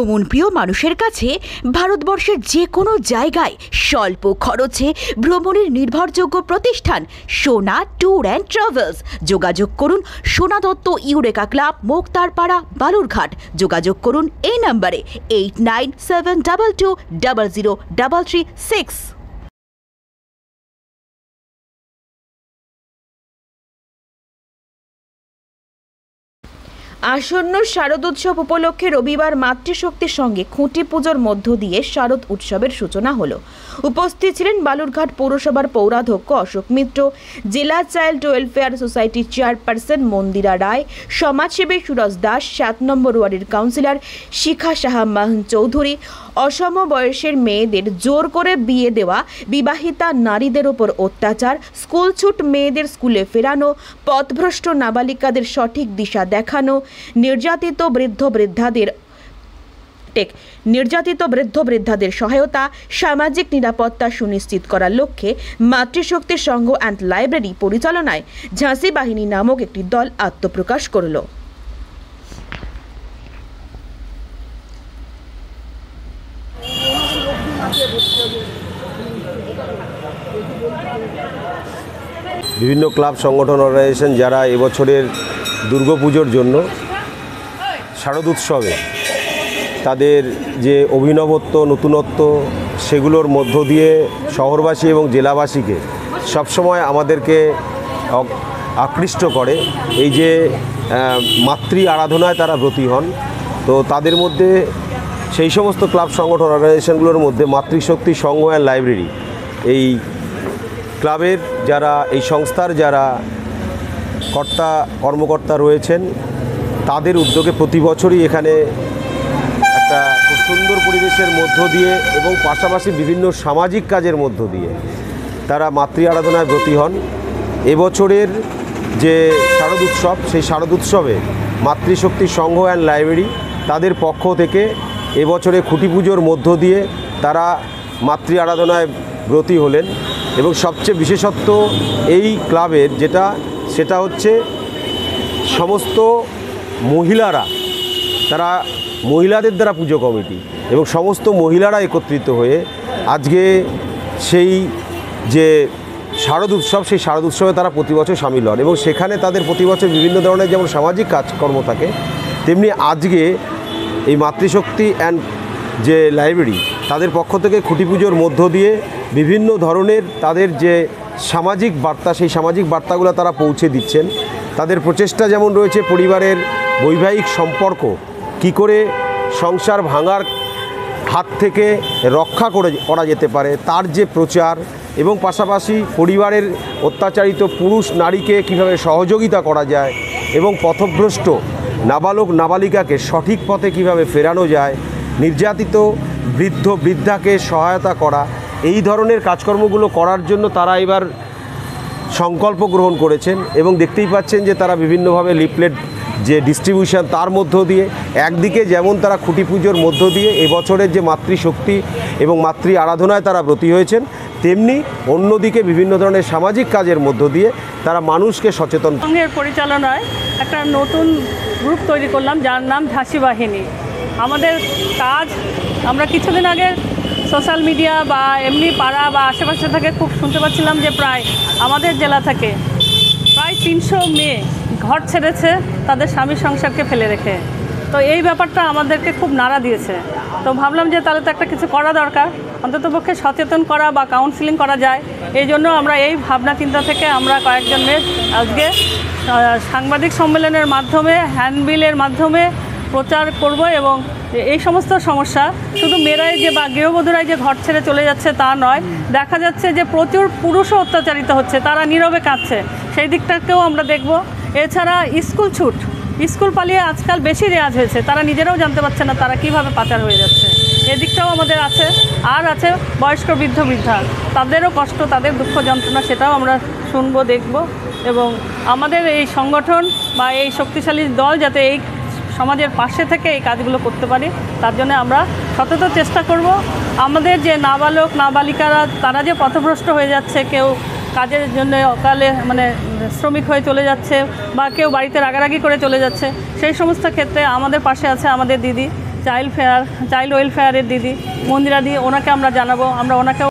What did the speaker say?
ভ্রমণ প্রিয় মানুষের কাছে ভারতবর্ষের যে কোনো জায়গায় স্বল্প খরচে ভ্রমণের নির্ভরযোগ্য প্রতিষ্ঠান সোনা ট্যুর অ্যান্ড ট্রাভেলস। যোগাযোগ করুন সোনা দত্ত ইউরেকা ক্লাব, মোক্তারপাড়া, বালুরঘাট। যোগাযোগ করুন এই নম্বরে 8972200336। আসন্ন শারদোৎসব উপলক্ষে রবিবার মাতৃশক্তির সঙ্গে খুঁটি পুজোর মধ্য দিয়ে শারদ উৎসবের সূচনা হলো। উপস্থিত ছিলেন বালুরঘাট পৌরসভার পৌরাধ্যক্ষ অশোক মিত্র, জেলা চাইল্ড ওয়েলফেয়ার সোসাইটির চেয়ারপারসন মন্দিরা রায়, সমাজসেবী সুরজ দাস, 7 নম্বর ওয়ার্ডের কাউন্সিলর শিখা সাহা মাহন চৌধুরী, অসম বয়সের মেয়েদের জোর করে বিয়ে দেওয়া, বিবাহিতা নারীদের ওপর অত্যাচার, স্কুলছুট মেয়েদের স্কুলে ফেরানো, পথভ্রষ্ট নাবালিকাদের সঠিক দিশা দেখানো, নির্যাতিত বৃদ্ধ বৃদ্ধাদের সহায়তা, সামাজিক নিরাপত্তা সুনিশ্চিত করার লক্ষ্যে মাতৃশক্তি সংঘ অ্যান্ড লাইব্রেরি পরিচালনায় ঝাঁসি বাহিনী নামক একটি দল আত্মপ্রকাশ করল। বিভিন্ন ক্লাব, সংগঠন, অর্গানাইজেশন যারা এবছরের দুর্গাপুজোর জন্য শারদ উৎসবে তাদের যে অভিনবত্ব, নতুনত্ব, সেগুলোর মধ্য দিয়ে শহরবাসী এবং জেলাবাসীকে সবসময় আমাদেরকে আকৃষ্ট করে এই যে মাতৃ আরাধনায় তারা ব্রতী হন। তো তাদের মধ্যে সেই সমস্ত ক্লাব, সংগঠন, অর্গানাইজেশনগুলোর মধ্যে মাতৃশক্তি সংঘ অ্যান্ড লাইব্রেরি, এই ক্লাবের যারা, এই সংস্থার যারা কর্মকর্তা রয়েছেন, তাদের উদ্যোগে প্রতি বছরই এখানে একটা খুব সুন্দর পরিবেশের মধ্য দিয়ে এবং পাশাপাশি বিভিন্ন সামাজিক কাজের মধ্য দিয়ে তারা মাতৃ আরাধনায় ব্রতী হন। এবছরের যে শারদ উৎসব, সেই শারদ উৎসবে মাতৃশক্তি সংঘ অ্যান্ড লাইব্রেরি তাদের পক্ষ থেকে এবছরে খুঁটি পুজোর মধ্য দিয়ে তারা মাতৃ আরাধনায় ব্রতী হলেন। এবং সবচেয়ে বিশেষত্ব এই ক্লাবের সেটা হচ্ছে সমস্ত মহিলারা, তারা মহিলাদের দ্বারা পুজো কমিটি এবং সমস্ত মহিলারা একত্রিত হয়ে আজকে সেই যে শারদ উৎসব, সেই শারদ উৎসবে তারা প্রতি বছর সামিল হন এবং সেখানে তাদের প্রতি বছর বিভিন্ন ধরনের যেমন সামাজিক কাজকর্ম থাকে, তেমনি আজকে এই মাতৃশক্তি অ্যান্ড যে লাইব্রেরি তাদের পক্ষ থেকে খুঁটি পুজোর মধ্য দিয়ে বিভিন্ন ধরনের তাদের যে সামাজিক বার্তা, সেই সামাজিক বার্তাগুলো তারা পৌঁছে দিচ্ছেন। তাদের প্রচেষ্টা যেমন রয়েছে পরিবারের বৈবাহিক সম্পর্ক কি করে সংসার ভাঙার হাত থেকে রক্ষা করা যেতে পারে, তার যে প্রচার, এবং পাশাপাশি পরিবারের অত্যাচারিত পুরুষ নারীকে কিভাবে সহযোগিতা করা যায় এবং পথভ্রষ্ট নাবালক নাবালিকাকে সঠিক পথে কিভাবে ফেরানো যায়, নির্যাতিত বৃদ্ধাকে সহায়তা করা, এই ধরনের কাজকর্মগুলো করার জন্য তারা এবার সংকল্প গ্রহণ করেছেন। এবং দেখতেই পাচ্ছেন যে তারা বিভিন্নভাবে লিফলেট যে ডিস্ট্রিবিউশন, তার মধ্য দিয়ে একদিকে যেমন তারা খুঁটি পুজোর মধ্য দিয়ে এবছরের যে মাতৃশক্তি এবং মাতৃ আরাধনায় তারা ব্রতী হয়েছেন, তেমনি অন্যদিকে বিভিন্ন ধরনের সামাজিক কাজের মধ্য দিয়ে তারা মানুষকে সচেতন। সংঘের পরিচালনায় একটা নতুন গ্রুপ তৈরি করলাম যার নাম ঝাঁসি বাহিনী। আমাদের কাজ, আমরা কিছুদিন আগে সোশ্যাল মিডিয়া বা এমনি পাড়া বা আশেপাশে থেকে খুব শুনতে পাচ্ছিলাম যে প্রায় আমাদের জেলা থেকে প্রায় 300 মেয়ে ঘর ছেড়েছে তাদের স্বামীর সংসারকে ফেলে রেখে। তো এই ব্যাপারটা আমাদেরকে খুব নাড়া দিয়েছে। তো ভাবলাম যে তাহলে তো একটা কিছু করা দরকার, অন্ততপক্ষে সচেতন করা বা কাউন্সিলিং করা যায়। এই জন্য আমরা এই ভাবনা চিন্তা থেকে আমরা কয়েকজন মেয়ে আজকে সাংবাদিক সম্মেলনের মাধ্যমে, হ্যান্ডবিলের মাধ্যমে প্রচার করব এবং এই সমস্ত সমস্যা শুধু মেয়েরাই যে বা গৃহবধূরাই যে ঘর ছেড়ে চলে যাচ্ছে তা নয়, দেখা যাচ্ছে যে প্রচুর পুরুষও অত্যাচারিত হচ্ছে, তারা নীরবে কাঁদছে, সেই দিকটাকেও আমরা দেখব। এছাড়া স্কুল পালিয়ে আজকাল বেশি রেওয়াজ হয়েছে, তারা নিজেরাও জানতে পারছে না তারা কিভাবে পাচার হয়ে যাচ্ছে, এদিকটাও আমাদের আছে। আর আছে বয়স্ক বৃদ্ধা, তাদেরও কষ্ট, তাদের দুঃখ যন্ত্রণা, সেটাও আমরা শুনবো, দেখব। এবং আমাদের এই সংগঠন বা এই শক্তিশালী দল যাতে এই সমাজের পাশে থেকে এই কাজগুলো করতে পারি, তার জন্য আমরা সতত চেষ্টা করব। আমাদের যে নাবালক নাবালিকারা, তারা যে পথভ্রষ্ট হয়ে যাচ্ছে, কেউ কাজের জন্য অকালে শ্রমিক হয়ে চলে যাচ্ছে বা কেউ বাড়িতে রাগারাগি করে চলে যাচ্ছে, সেই সমস্ত ক্ষেত্রে আমাদের পাশে আছে আমাদের দিদি চাইল্ড ওয়েলফেয়ারের দিদি মন্দিরা দি, ওনাকে আমরা জানাবো, আমরা ওনাকেও